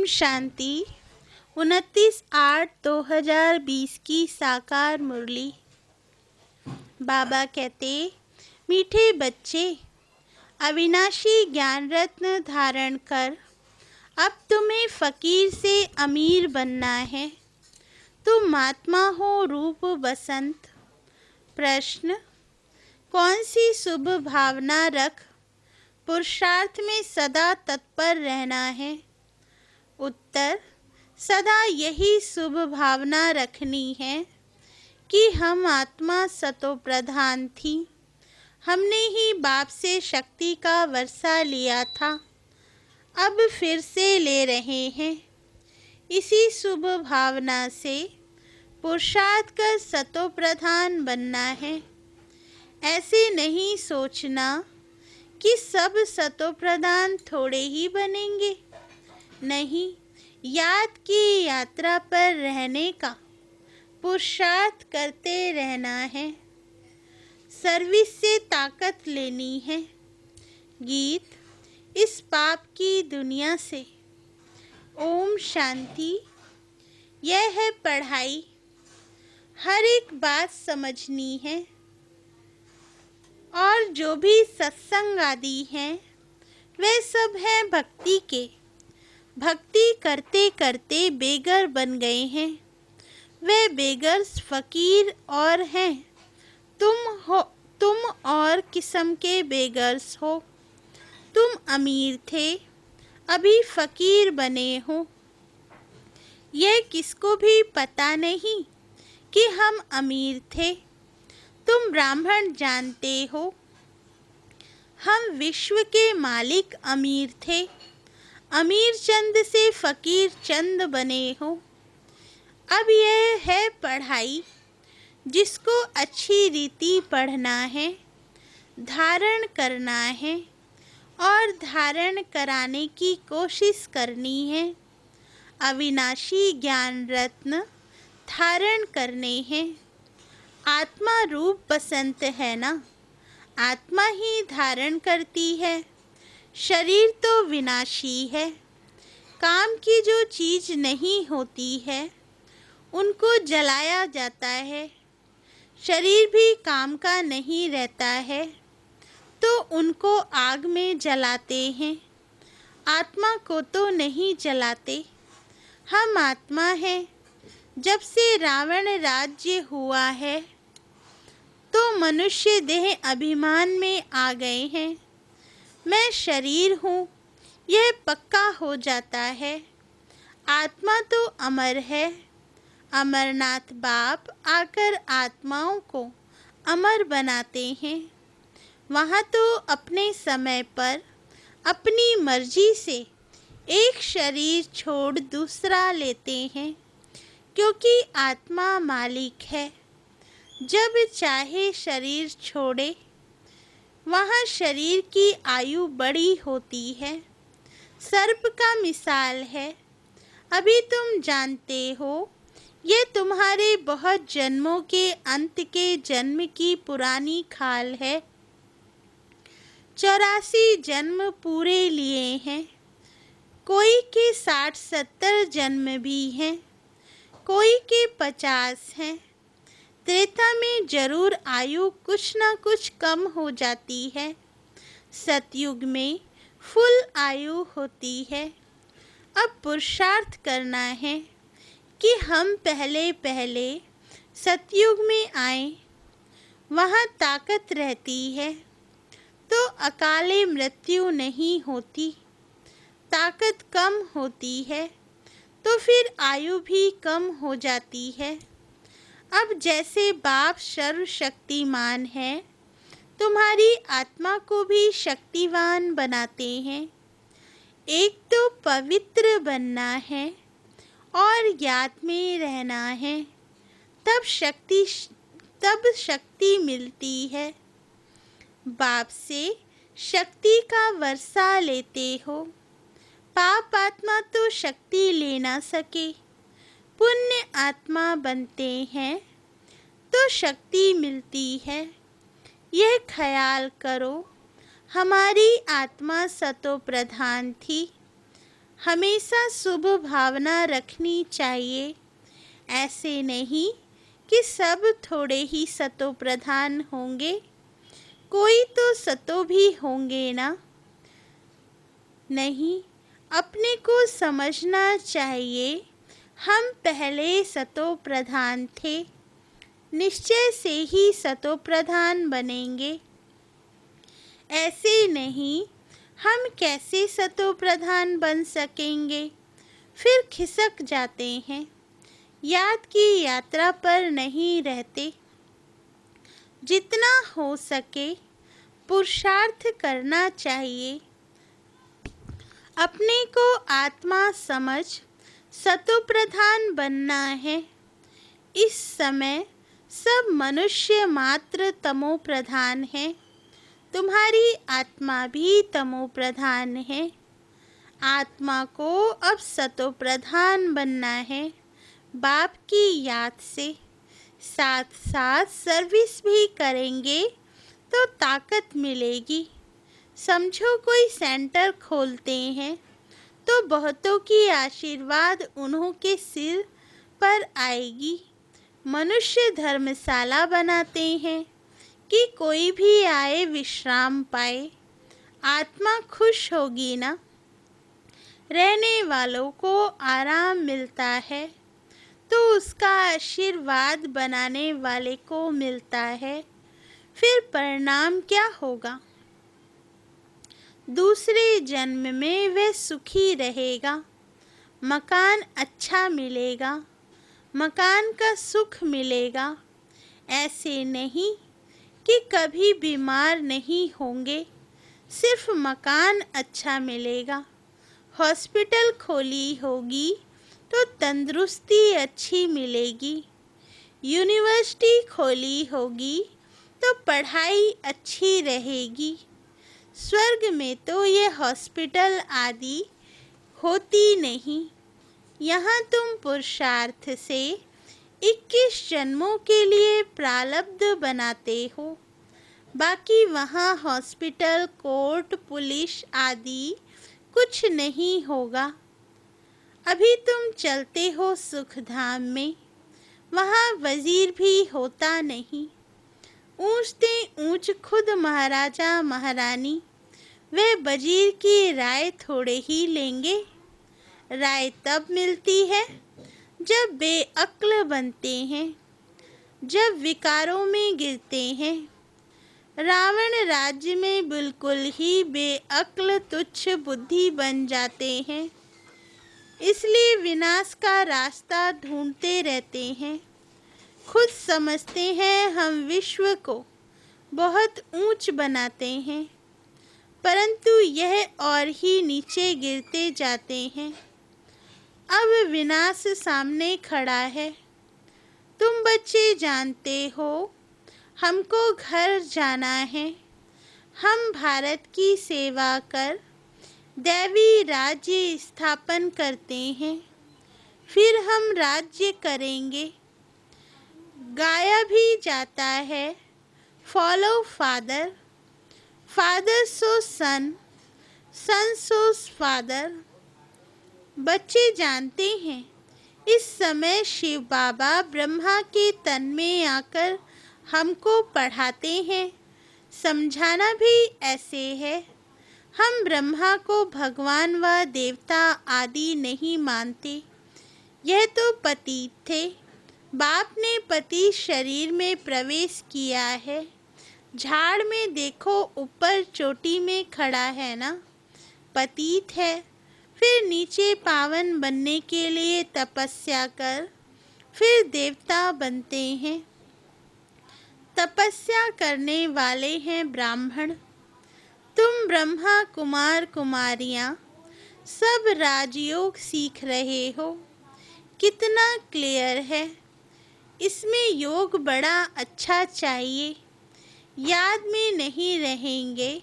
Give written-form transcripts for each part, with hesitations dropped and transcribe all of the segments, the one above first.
ओम शांति। 29/8/2020 की साकार मुरली। बाबा कहते, मीठे बच्चे, अविनाशी ज्ञान रत्न धारण कर। अब तुम्हें फकीर से अमीर बनना है। तुम महात्मा हो रूप बसंत। प्रश्न, कौन सी शुभ भावना रख पुरुषार्थ में सदा तत्पर रहना है? उत्तर, सदा यही शुभ भावना रखनी है कि हम आत्मा सतो प्रधान थी। हमने ही बाप से शक्ति का वर्षा लिया था, अब फिर से ले रहे हैं। इसी शुभ भावना से पुरुषार्थ कर सतो प्रधान बनना है। ऐसे नहीं सोचना कि सब सतो प्रधान थोड़े ही बनेंगे। नहीं, याद की यात्रा पर रहने का पुरुषार्थ करते रहना है। सर्विस से ताकत लेनी है। गीत, इस पाप की दुनिया से। ओम शांति। यह है पढ़ाई। हर एक बात समझनी है। और जो भी सत्संग आदि हैं, वे सब हैं भक्ति के। भक्ति करते करते बेगर बन गए हैं। वे बेगर्स फकीर और हैं। तुम और किस्म के बेगर्स हो। तुम अमीर थे, अभी फकीर बने हो। यह किसको भी पता नहीं कि हम अमीर थे। तुम ब्राह्मण जानते हो, हम विश्व के मालिक अमीर थे। अमीर चंद से फकीर चंद बने हो। अब यह है पढ़ाई, जिसको अच्छी रीति पढ़ना है, धारण करना है और धारण कराने की कोशिश करनी है। अविनाशी ज्ञान रत्न धारण करने हैं। आत्मा रूप बसंत है ना, आत्मा ही धारण करती है। शरीर तो विनाशी है। काम की जो चीज नहीं होती है, उनको जलाया जाता है। शरीर भी काम का नहीं रहता है, तो उनको आग में जलाते हैं। आत्मा को तो नहीं जलाते। हम आत्मा हैं। जब से रावण राज्य हुआ है, तो मनुष्य देह अभिमान में आ गए हैं। मैं शरीर हूँ, यह पक्का हो जाता है। आत्मा तो अमर है। अमरनाथ बाप आकर आत्माओं को अमर बनाते हैं। वहाँ तो अपने समय पर अपनी मर्जी से एक शरीर छोड़ दूसरा लेते हैं, क्योंकि आत्मा मालिक है। जब चाहे शरीर छोड़े। वहाँ शरीर की आयु बड़ी होती है। सर्प का मिसाल है। अभी तुम जानते हो, ये तुम्हारे बहुत जन्मों के अंत के जन्म की पुरानी खाल है। 84 जन्म पूरे लिए हैं। कोई के 60-70 जन्म भी हैं, कोई के 50 हैं। त्रेता में जरूर आयु कुछ न कुछ कम हो जाती है। सतयुग में फुल आयु होती है। अब पुरुषार्थ करना है कि हम पहले सतयुग में आए। वहाँ ताकत रहती है, तो अकाले मृत्यु नहीं होती। ताकत कम होती है, तो फिर आयु भी कम हो जाती है। अब जैसे बाप सर्वशक्तिमान है, तुम्हारी आत्मा को भी शक्तिवान बनाते हैं। एक तो पवित्र बनना है और याद में रहना है, तब शक्ति मिलती है। बाप से शक्ति का वर्षा लेते हो। पाप आत्मा तो शक्ति ले ना सके। पुण्य आत्मा बनते हैं तो शक्ति मिलती है। यह ख्याल करो, हमारी आत्मा सतो प्रधान थी। हमेशा शुभ भावना रखनी चाहिए। ऐसे नहीं कि सब थोड़े ही सतो प्रधान होंगे, कोई तो सतो भी होंगे ना। नहीं, अपने को समझना चाहिए, हम पहले सतो प्रधान थे, निश्चय से ही सतो प्रधान बनेंगे। ऐसे नहीं, हम कैसे सतो प्रधान बन सकेंगे, फिर खिसक जाते हैं, याद की यात्रा पर नहीं रहते। जितना हो सके पुरुषार्थ करना चाहिए, अपने को आत्मा समझ सतो प्रधान बनना है। इस समय सब मनुष्य मात्र तमो प्रधान है, तुम्हारी आत्मा भी तमो प्रधान है। आत्मा को अब सतो प्रधान बनना है, बाप की याद से। साथ साथ सर्विस भी करेंगे तो ताकत मिलेगी। समझो कोई सेंटर खोलते हैं तो बहुतों की आशीर्वाद उन्हों के सिर पर आएगी। मनुष्य धर्मशाला बनाते हैं कि कोई भी आए विश्राम पाए, आत्मा खुश होगी ना। रहने वालों को आराम मिलता है तो उसका आशीर्वाद बनाने वाले को मिलता है, फिर परिणाम क्या होगा? दूसरे जन्म में वह सुखी रहेगा, मकान अच्छा मिलेगा, मकान का सुख मिलेगा। ऐसे नहीं कि कभी बीमार नहीं होंगे, सिर्फ मकान अच्छा मिलेगा। हॉस्पिटल खोली होगी तो तंदुरुस्ती अच्छी मिलेगी। यूनिवर्सिटी खोली होगी तो पढ़ाई अच्छी रहेगी। स्वर्ग में तो ये हॉस्पिटल आदि होती नहीं। यहाँ तुम पुरुषार्थ से 21 जन्मों के लिए प्रारब्ध बनाते हो, बाकी वहाँ हॉस्पिटल, कोर्ट, पुलिस आदि कुछ नहीं होगा। अभी तुम चलते हो सुख धाम में, वहाँ वजीर भी होता नहीं। ऊंचते ऊंच खुद महाराजा महारानी, वे वजीर की राय थोड़े ही लेंगे। राय तब मिलती है जब बेअक्ल बनते हैं, जब विकारों में गिरते हैं। रावण राज्य में बिल्कुल ही बेअक्ल तुच्छ बुद्धि बन जाते हैं, इसलिए विनाश का रास्ता ढूंढते रहते हैं। खुद समझते हैं हम विश्व को बहुत ऊंच बनाते हैं, परंतु यह और ही नीचे गिरते जाते हैं। अब विनाश सामने खड़ा है। तुम बच्चे जानते हो हमको घर जाना है। हम भारत की सेवा कर दैवी राज्य स्थापन करते हैं, फिर हम राज्य करेंगे। गाया भी जाता है, फॉलो फादर, फादर सो सन, सन सो फादर। बच्चे जानते हैं इस समय शिव बाबा ब्रह्मा के तन में आकर हमको पढ़ाते हैं। समझाना भी ऐसे है, हम ब्रह्मा को भगवान व देवता आदि नहीं मानते, यह तो पतित थे। बाप ने पति शरीर में प्रवेश किया है। झाड़ में देखो ऊपर चोटी में खड़ा है ना, पतित है। फिर नीचे पावन बनने के लिए तपस्या कर, फिर देवता बनते हैं। तपस्या करने वाले हैं ब्राह्मण। तुम ब्रह्मा कुमार कुमारियाँ सब राजयोग सीख रहे हो, कितना क्लियर है। इसमें योग बड़ा अच्छा चाहिए। याद में नहीं रहेंगे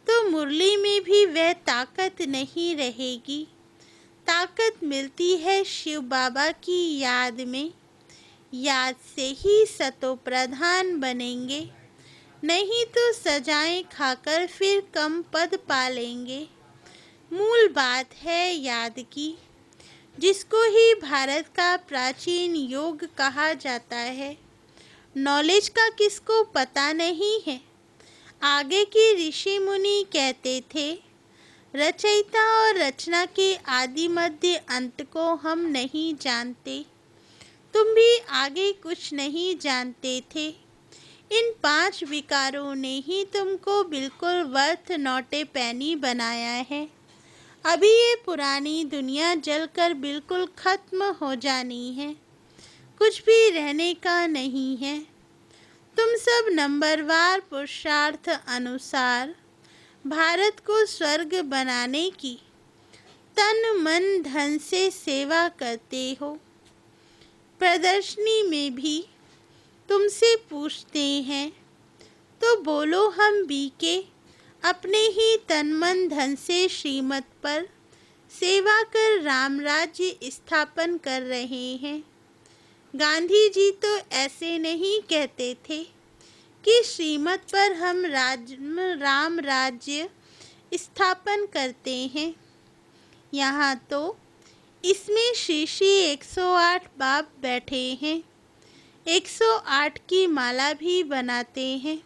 तो मुरली में भी वह ताकत नहीं रहेगी। ताकत मिलती है शिव बाबा की याद में। याद से ही सतो प्रधान बनेंगे, नहीं तो सजाएं खाकर फिर कम पद पा लेंगे। मूल बात है याद की, जिसको ही भारत का प्राचीन योग कहा जाता है। नॉलेज का किसको पता नहीं है। आगे की ऋषि मुनि कहते थे, रचयिता और रचना के आदि मध्य अंत को हम नहीं जानते। तुम भी आगे कुछ नहीं जानते थे। इन 5 विकारों ने ही तुमको बिल्कुल वर्थ नॉट ए पेनी बनाया है। अभी ये पुरानी दुनिया जलकर बिल्कुल खत्म हो जानी है, कुछ भी रहने का नहीं है। तुम सब नंबरवार पुरुषार्थ अनुसार भारत को स्वर्ग बनाने की तन मन धन से सेवा करते हो। प्रदर्शनी में भी तुमसे पूछते हैं तो बोलो, हम बीके अपने ही तन मन धन से श्रीमत पर सेवा कर राम राज्य स्थापन कर रहे हैं। गांधी जी तो ऐसे नहीं कहते थे कि श्रीमत पर हम राम राज्य स्थापन करते हैं। यहाँ तो इसमें श्री 108 बाप बैठे हैं, 108 की माला भी बनाते हैं।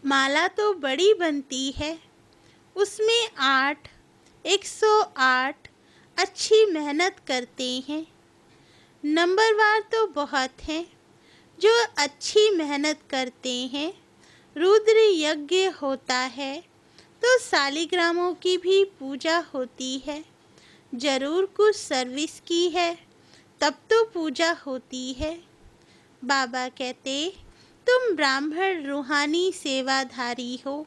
माला तो बड़ी बनती है, उसमें 8, 108 अच्छी मेहनत करते हैं। नंबरवार तो बहुत हैं जो अच्छी मेहनत करते हैं। रुद्र यज्ञ होता है तो शालिग्रामों की भी पूजा होती है। जरूर कुछ सर्विस की है तब तो पूजा होती है। बाबा कहते, तुम ब्राह्मण रूहानी सेवाधारी हो,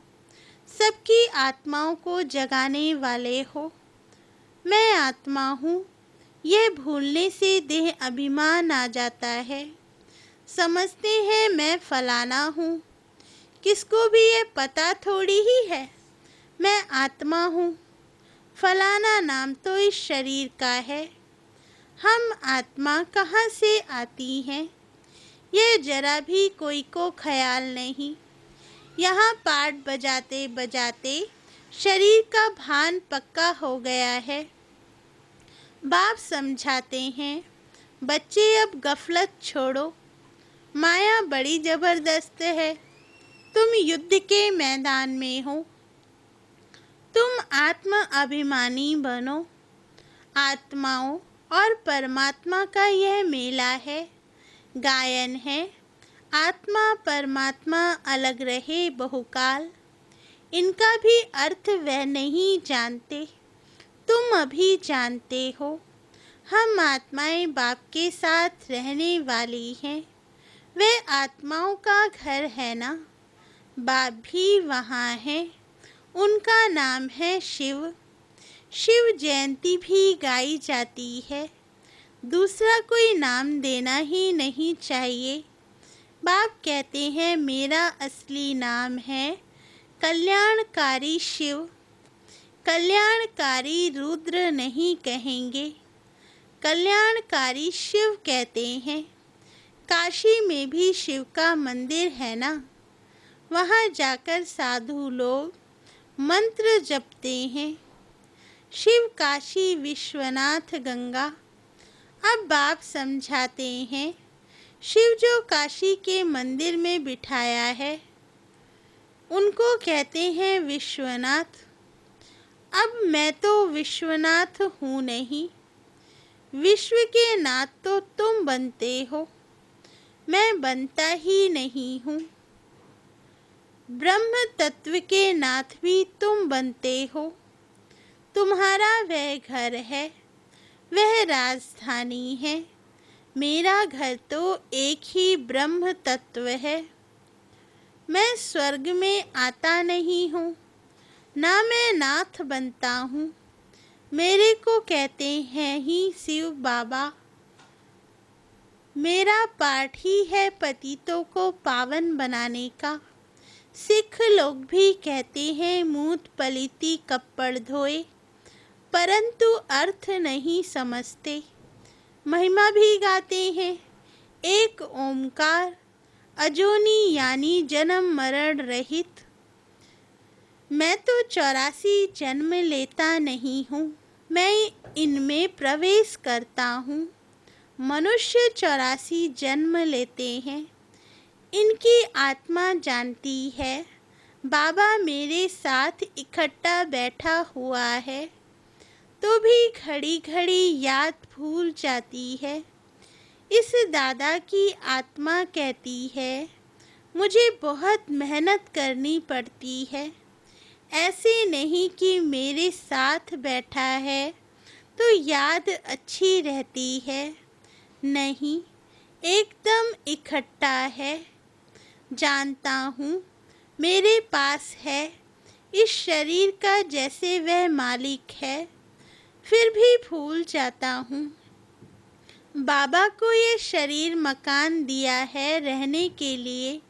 सबकी आत्माओं को जगाने वाले हो। मैं आत्मा हूँ, यह भूलने से देह अभिमान आ जाता है। समझते हैं मैं फलाना हूँ, किसको भी ये पता थोड़ी ही है मैं आत्मा हूँ। फलाना नाम तो इस शरीर का है। हम आत्मा कहाँ से आती हैं, यह जरा भी कोई को ख्याल नहीं। यहाँ पाठ बजाते बजाते शरीर का भान पक्का हो गया है। बाप समझाते हैं, बच्चे अब गफलत छोड़ो, माया बड़ी जबरदस्त है। तुम युद्ध के मैदान में हो, तुम आत्म अभिमानी बनो। आत्माओं और परमात्मा का यह मेला है, गायन है। आत्मा परमात्मा अलग रहे बहुकाल, इनका भी अर्थ वह नहीं जानते, तुम अभी जानते हो। हम आत्माएं बाप के साथ रहने वाली हैं, वह आत्माओं का घर है ना। बाप भी वहाँ है, उनका नाम है शिव। शिव जयंती भी गाई जाती है, दूसरा कोई नाम देना ही नहीं चाहिए। बाप कहते हैं, मेरा असली नाम है कल्याणकारी शिव। कल्याणकारी रुद्र नहीं कहेंगे, कल्याणकारी शिव कहते हैं। काशी में भी शिव का मंदिर है ना, वहाँ जाकर साधु लोग मंत्र जपते हैं। शिव काशी विश्वनाथ गंगा। अब बाप समझाते हैं, शिव जो काशी के मंदिर में बिठाया है उनको कहते हैं विश्वनाथ। अब मैं तो विश्वनाथ हूँ नहीं, विश्व के नाथ तो तुम बनते हो, मैं बनता ही नहीं हूँ। ब्रह्म तत्व के नाथ भी तुम बनते हो, तुम्हारा वह घर है, वह राजधानी है। मेरा घर तो एक ही ब्रह्म तत्व है। मैं स्वर्ग में आता नहीं हूँ, ना मैं नाथ बनता हूँ। मेरे को कहते हैं ही शिव बाबा। मेरा पाठ ही है पतितों को पावन बनाने का। सिख लोग भी कहते हैं मूत पलीती कपड़ धोए, परंतु अर्थ नहीं समझते। महिमा भी गाते हैं, एक ओमकार अजोनी यानी जन्म मरण रहित। मैं तो 84 जन्म लेता नहीं हूँ, मैं इनमें प्रवेश करता हूँ। मनुष्य 84 जन्म लेते हैं, इनकी आत्मा जानती है। बाबा मेरे साथ इकट्ठा बैठा हुआ है, तो भी घड़ी घड़ी याद भूल जाती है। इस दादा की आत्मा कहती है, मुझे बहुत मेहनत करनी पड़ती है। ऐसे नहीं कि मेरे साथ बैठा है तो याद अच्छी रहती है। नहीं, एकदम इकट्ठा है। जानता हूँ मेरे पास है इस शरीर का जैसे वह मालिक है, फिर भी भूल जाता हूँ। बाबा को ये शरीर मकान दिया है रहने के लिए,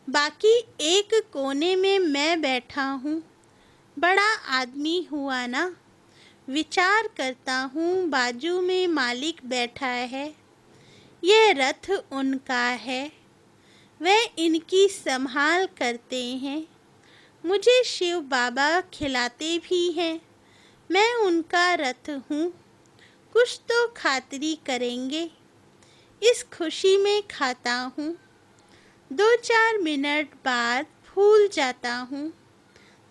बाकी एक कोने में मैं बैठा हूँ। बड़ा आदमी हुआ ना। विचार करता हूँ बाजू में मालिक बैठा है, यह रथ उनका है, वह इनकी संभाल करते हैं। मुझे शिव बाबा खिलाते भी हैं, मैं उनका रथ हूँ। कुछ तो खातिरी करेंगे, इस खुशी में खाता हूँ। 2-4 मिनट बाद भूल जाता हूँ,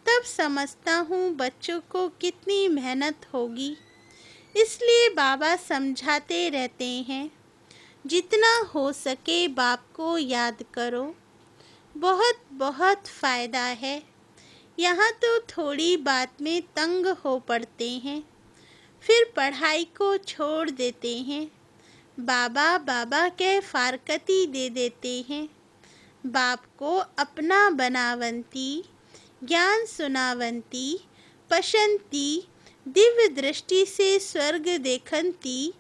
तब समझता हूँ बच्चों को कितनी मेहनत होगी। इसलिए बाबा समझाते रहते हैं, जितना हो सके बाप को याद करो, बहुत बहुत फ़ायदा है। यहाँ तो थोड़ी बात में तंग हो पड़ते हैं, फिर पढ़ाई को छोड़ देते हैं। बाबा बाबा के फारकती दे देते हैं। बाप को अपना बनावंती, ज्ञान सुनावंती, पशंती, दिव्य दृष्टि से स्वर्ग देखंती,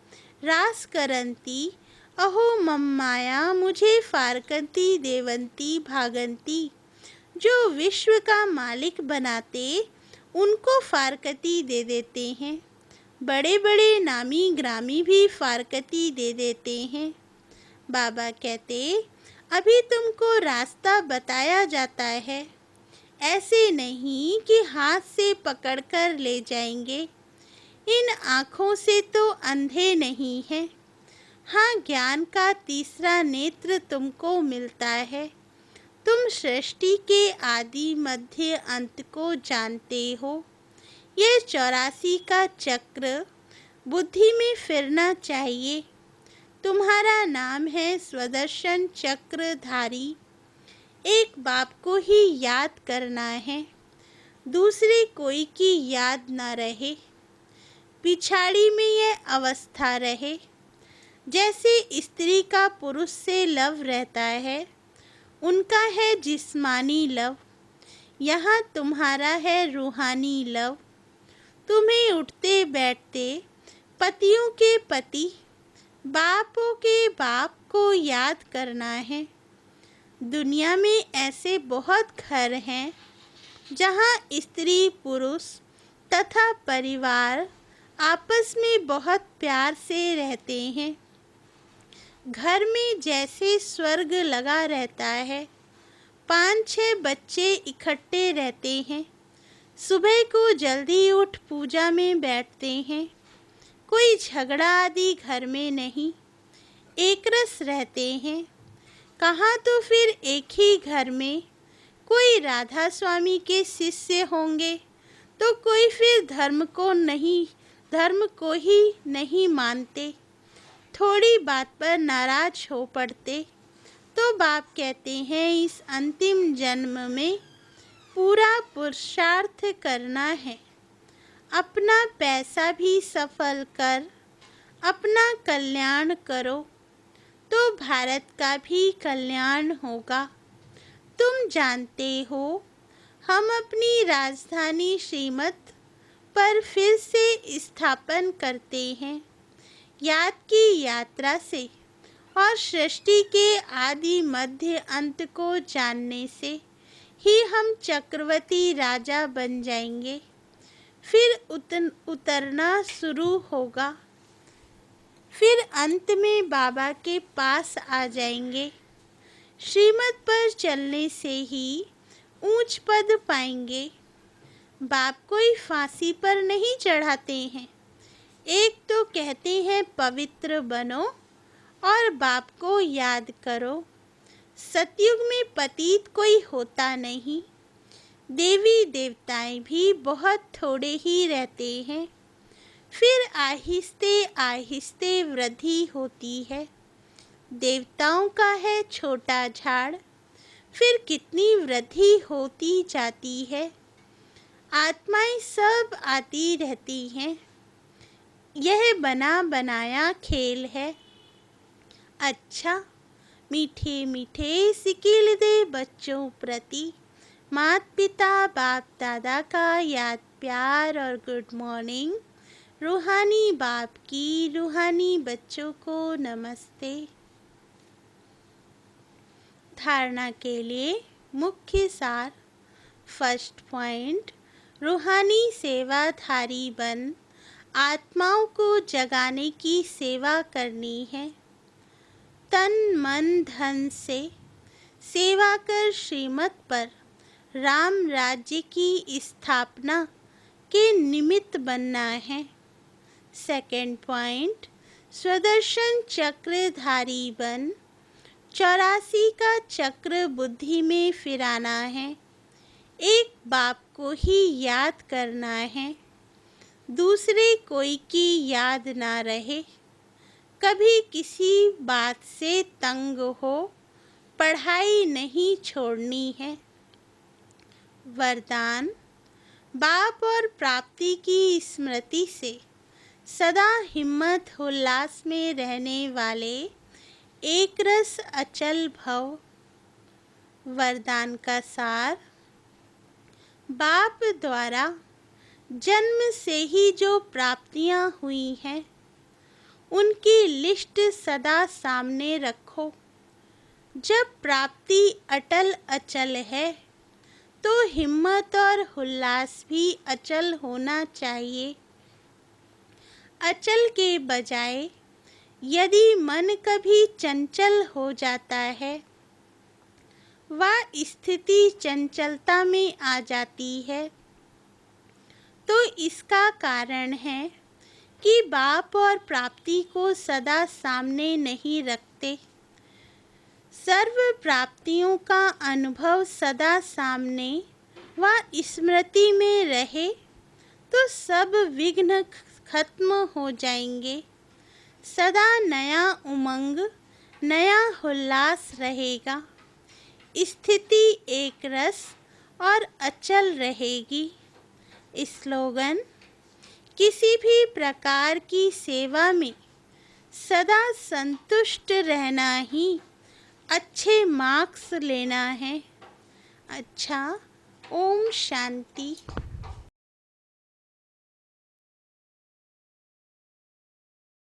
रास करंती, अहो मम्माया मुझे फारकती देवंती भागंती। जो विश्व का मालिक बनाते, उनको फारकती दे देते हैं। बड़े बड़े नामी ग्रामी भी फारकती दे देते हैं। बाबा कहते, अभी तुमको रास्ता बताया जाता है, ऐसे नहीं कि हाथ से पकड़कर ले जाएंगे। इन आँखों से तो अंधे नहीं हैं। हाँ, ज्ञान का तीसरा नेत्र तुमको मिलता है। तुम सृष्टि के आदि मध्य अंत को जानते हो। ये 84 का चक्र बुद्धि में फिरना चाहिए। तुम्हारा नाम है स्वदर्शन चक्रधारी। एक बाप को ही याद करना है, दूसरे कोई की याद ना रहे। पिछाड़ी में यह अवस्था रहे, जैसे स्त्री का पुरुष से लव रहता है, उनका है जिस्मानी लव, यहाँ तुम्हारा है रूहानी लव। तुम्हें उठते बैठते पतियों के पति, बापों के बाप को याद करना है। दुनिया में ऐसे बहुत घर हैं जहाँ स्त्री पुरुष तथा परिवार आपस में बहुत प्यार से रहते हैं। घर में जैसे स्वर्ग लगा रहता है। 5-6 बच्चे इकट्ठे रहते हैं। सुबह को जल्दी उठ पूजा में बैठते हैं। कोई झगड़ा आदि घर में नहीं, एक रस रहते हैं। कहाँ तो फिर एक ही घर में कोई राधा स्वामी के शिष्य होंगे, तो कोई फिर धर्म को ही नहीं मानते, थोड़ी बात पर नाराज हो पड़ते। तो बाप कहते हैं, इस अंतिम जन्म में पूरा पुरुषार्थ करना है। अपना पैसा भी सफल कर अपना कल्याण करो, तो भारत का भी कल्याण होगा। तुम जानते हो, हम अपनी राजधानी श्रीमत पर फिर से स्थापन करते हैं। याद की यात्रा से और सृष्टि के आदि मध्य अंत को जानने से ही हम चक्रवर्ती राजा बन जाएंगे। फिर उतरना शुरू होगा। फिर अंत में बाबा के पास आ जाएंगे। श्रीमत पर चलने से ही ऊंच पद पाएंगे। बाप कोई फांसी पर नहीं चढ़ाते हैं। एक तो कहते हैं पवित्र बनो और बाप को याद करो। सतयुग में पतित कोई होता नहीं। देवी देवताएं भी बहुत थोड़े ही रहते हैं। फिर आहिस्ते आहिस्ते वृद्धि होती है। देवताओं का है छोटा झाड़, फिर कितनी वृद्धि होती जाती है। आत्माएं सब आती रहती हैं। यह बना बनाया खेल है। अच्छा, मीठे मीठे सिकिल दे बच्चों प्रति माता पिता बाप दादा का याद प्यार और गुड मॉर्निंग। रूहानी बाप की रूहानी बच्चों को नमस्ते। धारणा के लिए मुख्य सार। फर्स्ट पॉइंट, रूहानी सेवाधारी बन आत्माओं को जगाने की सेवा करनी है। तन मन धन से सेवा कर श्रीमत पर राम राज्य की स्थापना के निमित्त बनना है। सेकंड पॉइंट, स्वदर्शन चक्रधारी बन 84 का चक्र बुद्धि में फिराना है। एक बाप को ही याद करना है, दूसरे कोई की याद ना रहे। कभी किसी बात से तंग हो, पढ़ाई नहीं छोड़नी है। वरदान, बाप और प्राप्ति की स्मृति से सदा हिम्मत उल्लास में रहने वाले एक रस अचल भव। वरदान का सार। बाप द्वारा जन्म से ही जो प्राप्तियां हुई हैं, उनकी लिस्ट सदा सामने रखो। जब प्राप्ति अटल अचल है, तो हिम्मत और उल्लास भी अचल होना चाहिए। अचल के बजाय यदि मन कभी चंचल हो जाता है, वह स्थिति चंचलता में आ जाती है, तो इसका कारण है कि बाप और प्राप्ति को सदा सामने नहीं रखते। सर्व प्राप्तियों का अनुभव सदा सामने व स्मृति में रहे, तो सब विघ्न खत्म हो जाएंगे। सदा नया उमंग, नया उल्लास रहेगा। स्थिति एक रस और अचल रहेगी। स्लोगन, किसी भी प्रकार की सेवा में सदा संतुष्ट रहना ही अच्छे मार्क्स लेना है। अच्छा, ओम शांति।